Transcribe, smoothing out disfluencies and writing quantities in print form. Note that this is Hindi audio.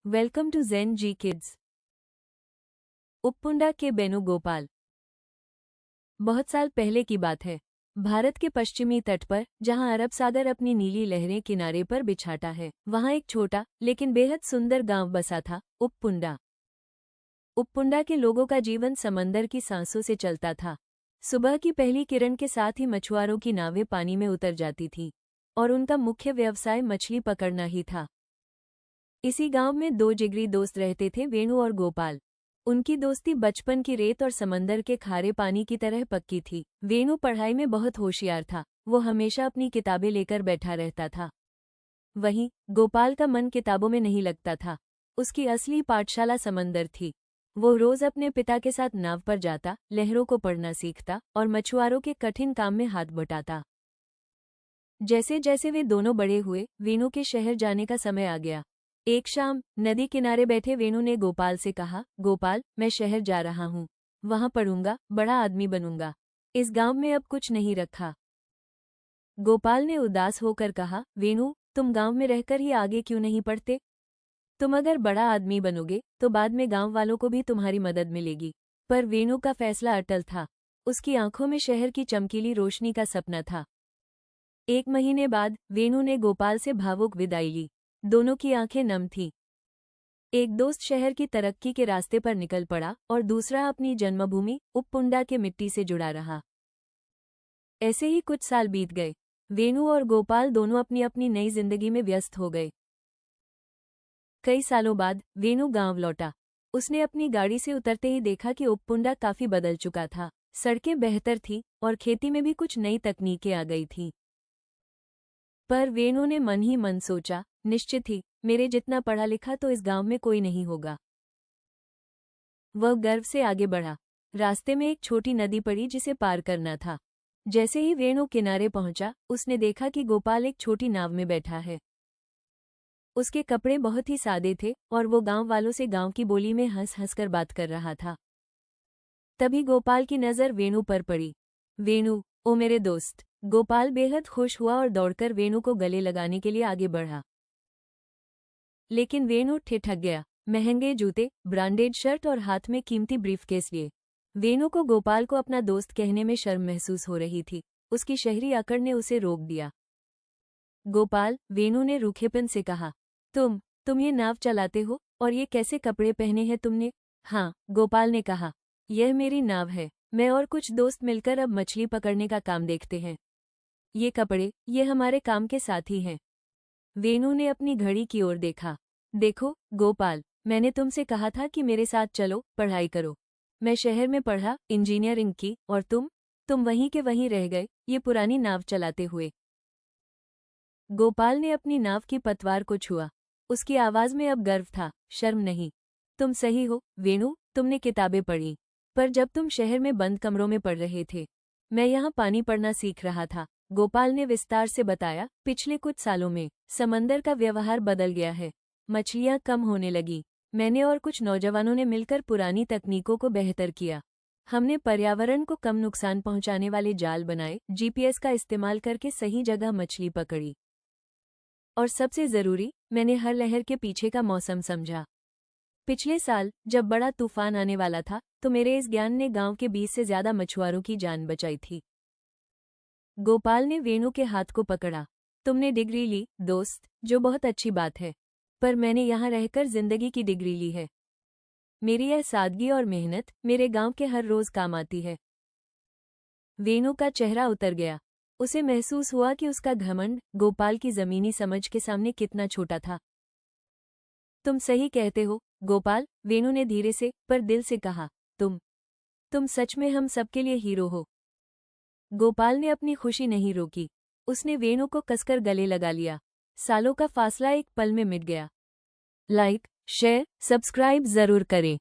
Welcome to Zen G kids. Uppunda के बेणुगोपाल। बहुत साल पहले की बात है। भारत के पश्चिमी तट पर, जहां अरब सागर अपनी नीली लहरें किनारे पर बिछाता है, वहां एक छोटा लेकिन बेहद सुंदर गांव बसा था, उपपुंडा। उपपुंडा के लोगों का जीवन समंदर की सांसों से चलता था। सुबह की पहली किरण के साथ ही मछुआरों की नावें पानी में उतर जाती थीं, और उनका मुख्य व्यवसाय मछली पकड़ना ही था। इसी गांव में दो जिगरी दोस्त रहते थे, वेणु और गोपाल। उनकी दोस्ती बचपन की रेत और समंदर के खारे पानी की तरह पक्की थी। वेणु पढ़ाई में बहुत होशियार था, वो हमेशा अपनी किताबें लेकर बैठा रहता था। वहीं गोपाल का मन किताबों में नहीं लगता था। उसकी असली पाठशाला समंदर थी। वो रोज अपने पिता के साथ नाव पर जाता, लहरों को पढ़ना सीखता और मछुआरों के कठिन काम में हाथ बटाता। जैसे जैसे वे दोनों बड़े हुए, वेणु के शहर जाने का समय आ गया। एक शाम नदी किनारे बैठे वेणु ने गोपाल से कहा, गोपाल, मैं शहर जा रहा हूँ। वहां पढ़ूंगा, बड़ा आदमी बनूंगा। इस गांव में अब कुछ नहीं रखा। गोपाल ने उदास होकर कहा, वेणु, तुम गांव में रहकर ही आगे क्यों नहीं पढ़ते? तुम अगर बड़ा आदमी बनोगे तो बाद में गांव वालों को भी तुम्हारी मदद मिलेगी। पर वेणु का फैसला अटल था। उसकी आंखों में शहर की चमकीली रोशनी का सपना था। एक महीने बाद वेणु ने गोपाल से भावुक विदाई ली। दोनों की आंखें नम थीं। एक दोस्त शहर की तरक्की के रास्ते पर निकल पड़ा और दूसरा अपनी जन्मभूमि उपपुंडा के मिट्टी से जुड़ा रहा। ऐसे ही कुछ साल बीत गए। वेणु और गोपाल दोनों अपनी अपनी नई जिंदगी में व्यस्त हो गए। कई सालों बाद वेणु गांव लौटा। उसने अपनी गाड़ी से उतरते ही देखा कि उपपुंडा काफी बदल चुका था। सड़कें बेहतर थीं और खेती में भी कुछ नई तकनीकें आ गई थीं। पर वेणु ने मन ही मन सोचा, निश्चित ही मेरे जितना पढ़ा लिखा तो इस गांव में कोई नहीं होगा। वह गर्व से आगे बढ़ा। रास्ते में एक छोटी नदी पड़ी जिसे पार करना था। जैसे ही वेणु किनारे पहुंचा, उसने देखा कि गोपाल एक छोटी नाव में बैठा है। उसके कपड़े बहुत ही सादे थे और वो गांव वालों से गांव की बोली में हंस हंस कर बात कर रहा था। तभी गोपाल की नजर वेणु पर पड़ी। वेणु, ओ मेरे दोस्त। गोपाल बेहद खुश हुआ और दौड़कर वेणु को गले लगाने के लिए आगे बढ़ा। लेकिन वेणु ठिठक गया। महंगे जूते, ब्रांडेड शर्ट और हाथ में कीमती ब्रीफकेस लिए। वेणु को गोपाल को अपना दोस्त कहने में शर्म महसूस हो रही थी। उसकी शहरी अकड़ ने उसे रोक दिया। गोपाल, वेणु ने रूखेपन से कहा, तुम ये नाव चलाते हो और ये कैसे कपड़े पहने हैं तुमने? हाँ, गोपाल ने कहा, यह मेरी नाव है। मैं और कुछ दोस्त मिलकर अब मछली पकड़ने का काम देखते हैं। ये कपड़े, ये हमारे काम के साथी हैं। वेणु ने अपनी घड़ी की ओर देखा। देखो गोपाल, मैंने तुमसे कहा था कि मेरे साथ चलो, पढ़ाई करो। मैं शहर में पढ़ा, इंजीनियरिंग की, और तुम वहीं के वहीं रह गए, ये पुरानी नाव चलाते हुए। गोपाल ने अपनी नाव की पतवार को छुआ। उसकी आवाज में अब गर्व था, शर्म नहीं। तुम सही हो वेणु, तुमने किताबें पढ़ी, पर जब तुम शहर में बंद कमरों में पढ़ रहे थे, मैं यहाँ पानी पढ़ना सीख रहा था। गोपाल ने विस्तार से बताया, पिछले कुछ सालों में समंदर का व्यवहार बदल गया है। मछलियाँ कम होने लगी। मैंने और कुछ नौजवानों ने मिलकर पुरानी तकनीकों को बेहतर किया। हमने पर्यावरण को कम नुकसान पहुंचाने वाले जाल बनाए, जीपीएस का इस्तेमाल करके सही जगह मछली पकड़ी। और सबसे जरूरी, मैंने हर लहर के पीछे का मौसम समझा। पिछले साल जब बड़ा तूफान आने वाला था, तो मेरे इस ज्ञान ने गांव के 20 से ज्यादा मछुआरों की जान बचाई थी। गोपाल ने वेणु के हाथ को पकड़ा। तुमने डिग्री ली, दोस्त, जो बहुत अच्छी बात है। पर मैंने यहाँ रहकर जिंदगी की डिग्री ली है। मेरी यह सादगी और मेहनत मेरे गांव के हर रोज काम आती है। वेणु का चेहरा उतर गया। उसे महसूस हुआ कि उसका घमंड गोपाल की जमीनी समझ के सामने कितना छोटा था। तुम सही कहते हो गोपाल, वेणु ने धीरे से पर दिल से कहा। तुम सच में हम सबके लिए हीरो हो। गोपाल ने अपनी खुशी नहीं रोकी। उसने वेणु को कसकर गले लगा लिया। सालों का फासला एक पल में मिट गया। लाइक, शेयर, सब्सक्राइब जरूर करें।